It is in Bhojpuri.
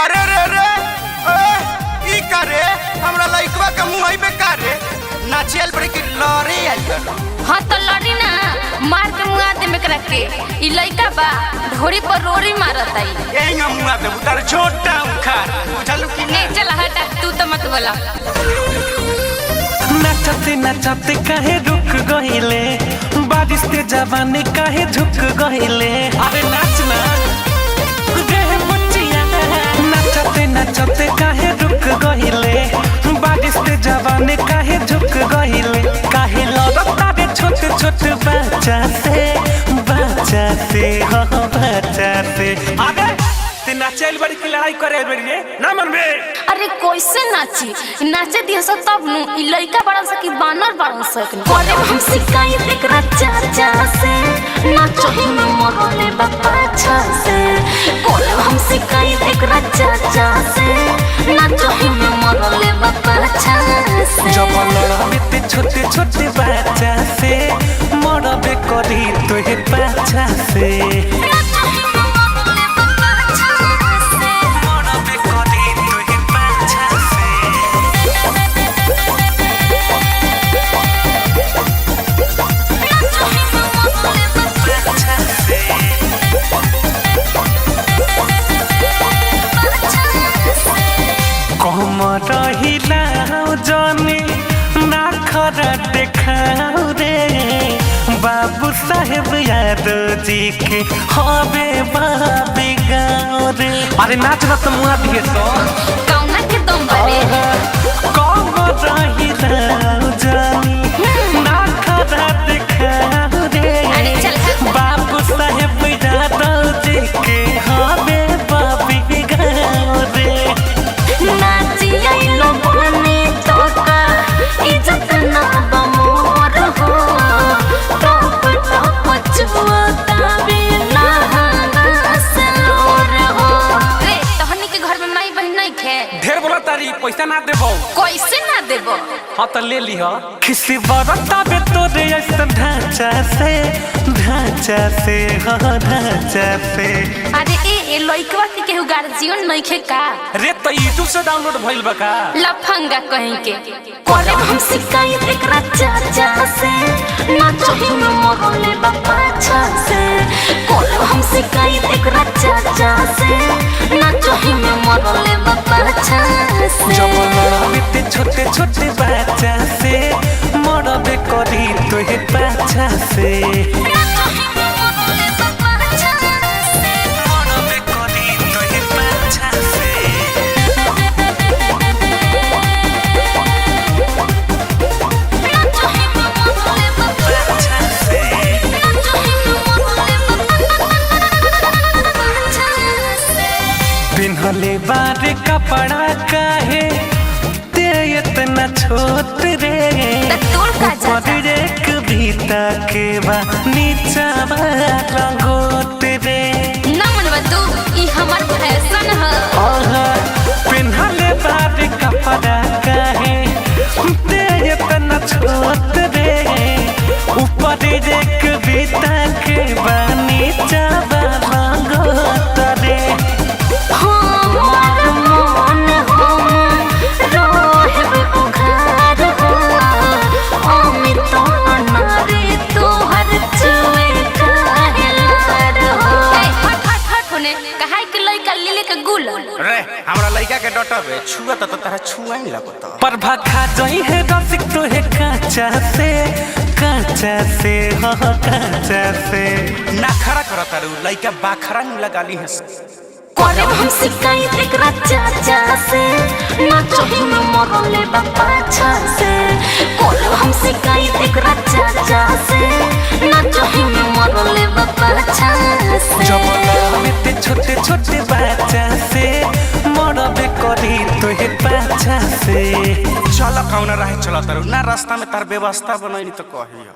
अरे रे रे ई करे हमरा लइकवा के मुंह पे करे नाचियल बड़ी की लड़ी आई कर। हां तो लड़ी ना मार के मुंह दे में करा के ई लइका बा ढोरी पर रोड़ी मारत आई एंगा मुंह दे उतार छोटा उखार चलू की नहीं चल हटा तू तो मत बोला। नाचते नाचते काहे रुक गइले बारिश के जवानी काहे झुक गइले अरे नाचना गे बच्चिया नाचते नाचते काहे रुक गइले बारिश के जवानी काहे झुक गइले काहे लड़ता रे छोटे छोटे बच्चा से हो बच्चा से अबे ते नाचेल बड़ी की लड़ाई करे बड़ी रे ना मनबे। अरे कैसे नाची नाचे दिया सब तब नु ई लइका बड़ा सा की बानर बड़ा सा करे हम शिकायत एकरा चाचा से नाचो ही में मरले बापा अच्छा से करे हम शिकायत एकरा चाचा से नाचो ही में मरले बापा अच्छा से जब लड़बे छोटे छोटे बच्चा से मरबे करी तोहे बच्चा से जानी ना खरा देखाओ रे बाबू साहेब यादव जी के हवे बाबी गाँव रे अरे नाच ना तो मुआ दिए सो कौना के दम बने कौन रही जानी ना खरा देखाओ रे बाबू साहेब यादव जी के हवे बाबी गाँव रे नाची आई लोगों तो का इज्जत ना बमोर हो टॉप टॉप चुआता बिना सलोर हो रे तहनी के घर में माई बहन नहीं खे ढेर बोला तारी पैसा ना देबो कैसे ना देबो हाँ तो ले लिहा किसी बरता बे तोरे ऐसा ढांचा से हो ढांचा से अरे ए लइकवा के केहू गार्जियन नहीं खे का रे तो यूट्यूब से डाउनलोड भइल बा का लफंगा कहीं के करे हम शिकायत एकरा चाचा से नाचो ही में मरले बापा अच्छा से करे हम शिकायत एकरा चाचा से नाचो ही में मरले बापा अच्छा से जब लड़बे छोटे छोटे बच्चा से मरबे करी तोहे बच्चा से पिन्हले बार कपड़ा काहे ते इतना छोट रे ऊपर एक भीता के बा नीचा बा रंगोट रे ना मनवा तू ई हमर फैशन है पिन्हले बार कपड़ा काहे ते इतना छोट रे ऊपर एक भीता के बा नीचा बा रंगोट रे रे हमरा लइका के डटबे छुआ त तोरा छुआ नहीं लगत पर भाखा जई है रसिक तो है काचा से हो काचा से ना खरा करत रे लइका बाखरा नहीं लगाली है करे हम शिकायत एकरा चाचा से नाचो ही में मरले बापा अच्छा से करे हम शिकायत एकरा चाचा से नाचो ही में मरले बापा अच्छा से जब लड़बे छोटे छोटे बच्चा से मरबे करी तोहे बच्चा से चल कौन रहे चल तारू ना रास्ता में तार व्यवस्था बनैनी तो कहियो।